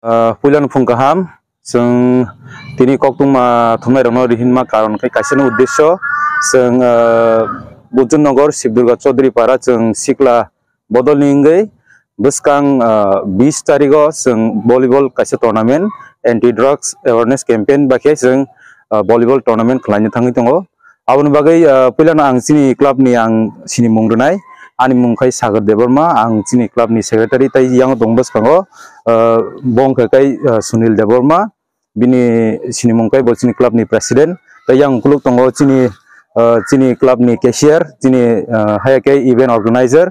Pulan phung kaham seng tini kok tuma thumai rono rihinma karon kai kaisano uddesho seng Bujun Nogor Sibdurga Chaudhary para seng sikla bodol ningai beskang 20 tarigo seng volleyball kaisa tournament anti drugs awareness campaign bakai seng volleyball tournament khlani thangi tongo aboni bagai pulan ang sini club ni ang sini mungdunai ani mungkai Sagar Deborma ang sini club ni secretary tai yang dong beskango bong kai Sunil Deborma bini sini mungkai bol sini club ni president tai yang kuluk tongo sini club ni cashier sini hayakai event organizer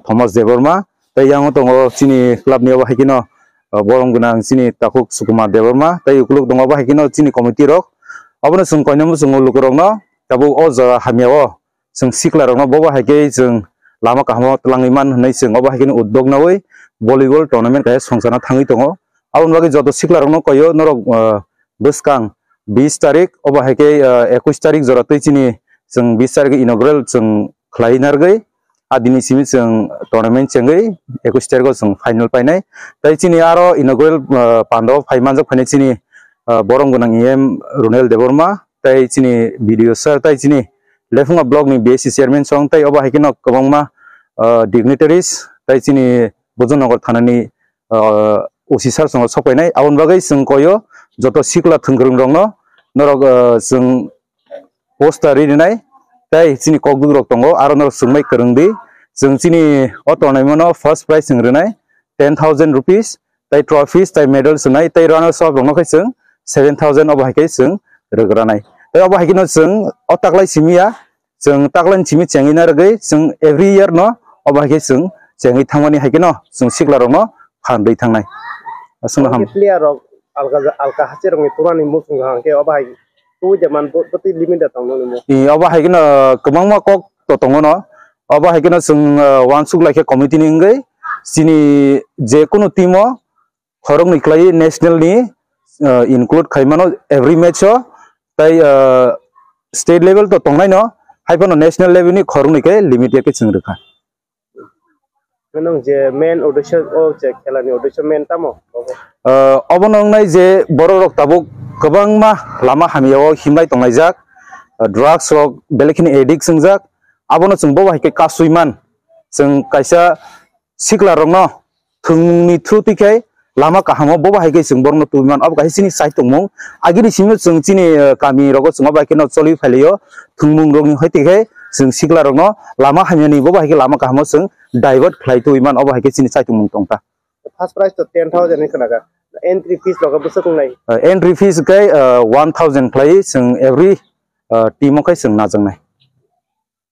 Thomas Deborma tai yang tongo sini club ni wa hikino borong gunang sini Takuk Sukumar Deborma tai kuluk tongo wa hikino sini committee rok abono sung konyamu sung lukurongno tabu oza hamiao sung sikla rongno boba hayakai sung lama kahmo telangiman nei sing oba hikini uddog nawai volleyball tournament kaya songsana thangi tongo abon bagi joto sikla rongno koyo norok beskang 20 tarik oba hike 21 tarik joratoi chini sing 20 tarik inaugural sing khlainar gai adini simi sing tournament chengai 21 tarik sing final painai tai chini aro inaugural pando phaimanjak phane chini borong gunang em Runel Deborma tai chini video sir tai chini lefunga blog ni BSC chairman song tai oba hikino kabangma dignitaries tai chini Bujun Nogor thanani officer song sopainai abon bagai sing koyo joto sikla thungrung rongno norok sing poster rinai tai chini kokdug rok tongo aro norok sungmai krungdi sing chini o tournament first prize sing rinai 10,000 rupees tai trophies tai medals nai tai runners up rongno kai sing 7,000 oba hikai sing rogranai tai oba hikino sing o taklai simia sing taklan simi chengina rgai sing every year no oba hikai sing chengi thangmani haikino sing sikla rongno phandei thangnai asungna ham player rok alka hache rong turani musung hangke oba hai tu jaman poti limit datang no mo I oba haikino kamangma kok to tongo no oba haikino sing wansuk like committee ni ngai sini je kono timo khorong ni klai national ni include khaimano every match tai state level to tongnai no haipano national level ni khorong ni ke limit ke chingrekha nong je main audition o je khelani audition main tamo obonong nai je borok tabuk kabangma lama hamiao himnai tongnai jak drugs rok belekini addict singjak abono sing boba hike kasuiman sing kaisa sikla rongno thungni thruti lama kahamo boba hike sing borno tuiman ob kai sini sai tongmung agini simi sing chini kami rogo sing oba hike no choli phailio thungmung rogni hoite ke sing sikla rongno lama hamiani boba hike lama kahamo sing divert khlai tuiman oba hike sini sai tongmung tongta first prize to 10,000 ni kanaga entry fees loga busakung nai entry fees kai 1,000 khlai sing every team kai sing na jangnai